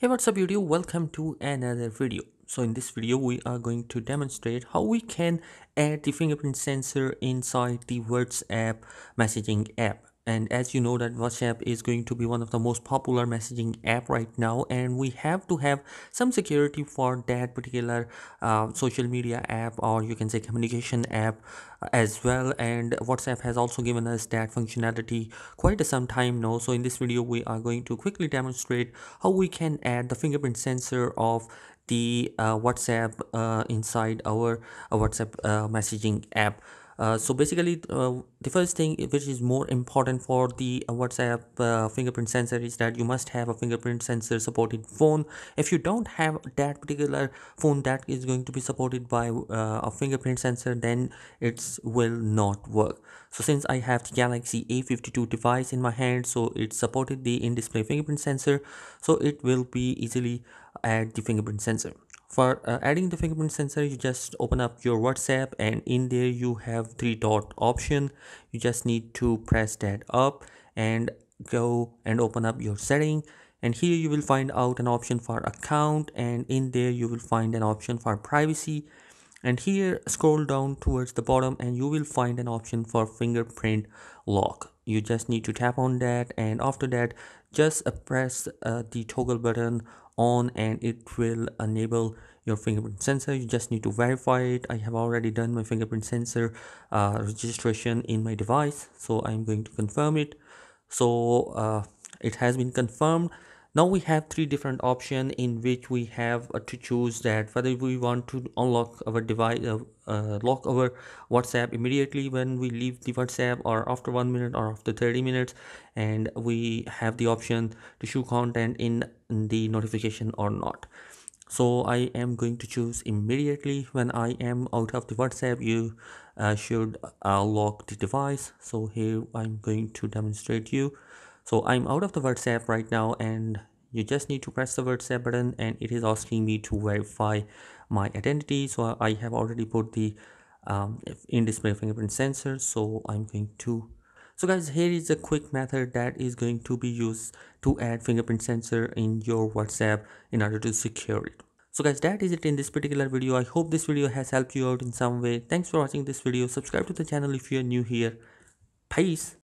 Hey, what's up YouTube? Welcome to another video. So in this video we are going to demonstrate how we can add the fingerprint sensor inside the WhatsApp messaging app. And as you know that WhatsApp is going to be one of the most popular messaging app right now, and we have to have some security for that particular social media app, or you can say communication app as well. And WhatsApp has also given us that functionality quite some time now. So in this video we are going to quickly demonstrate how we can add the fingerprint sensor of the WhatsApp inside our WhatsApp messaging app. So basically, the first thing which is more important for the WhatsApp fingerprint sensor is that you must have a fingerprint sensor supported phone. If you don't have that particular phone that is going to be supported by a fingerprint sensor, then it will not work. So since I have the Galaxy A52 device in my hand, so it supported the in-display fingerprint sensor, so it will be easily add the fingerprint sensor. For adding the fingerprint sensor, you just open up your WhatsApp, and in there you have three dot option. You just need to press that up and go and open up your setting, and here you will find out an option for account, and in there you will find an option for privacy, and here scroll down towards the bottom and you will find an option for fingerprint lock. You just need to tap on that, and after that just press the toggle button on, and it will enable your fingerprint sensor. You just need to verify it. I have already done my fingerprint sensor registration in my device, so I'm going to confirm it. So it has been confirmed. Now we have three different options in which we have to choose that whether we want to unlock our device, lock our WhatsApp immediately when we leave the WhatsApp, or after 1 minute, or after 30 minutes, and we have the option to show content in the notification or not. So I am going to choose immediately. When I am out of the WhatsApp, you should lock the device. So here I'm going to demonstrate you. So I'm out of the WhatsApp right now, and you just need to press the WhatsApp button, and it is asking me to verify my identity. So I have already put the in-display fingerprint sensor, so I'm going to. So guys, here is a quick method that is going to be used to add fingerprint sensor in your WhatsApp in order to secure it. So guys, that is it in this particular video. I hope this video has helped you out in some way. Thanks for watching this video. Subscribe to the channel if you are new here. Peace.